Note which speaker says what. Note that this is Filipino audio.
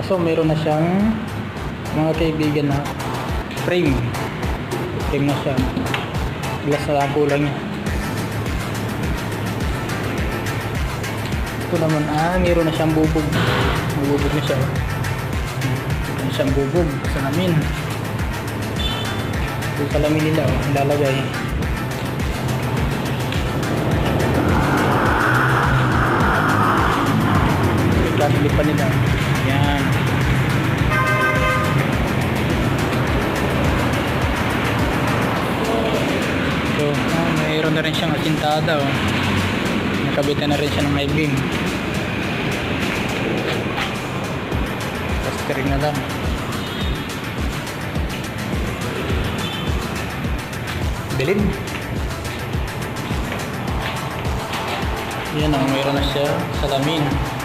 Speaker 1: Kaso meron na siyang mga kaibigan na frame na siya. Glass na lang kulang niya. Ito naman meron na siyang bubog na siya. Meron siyang bubog sa salamin. Yung salamin nila ilalagay. Bili pa nila. Yan. So, mayroon na rin siyang asintada. Nakabitan na rin siya ng may beam. Plastering na lang. Bilid. Yan mayroon na siya salamin.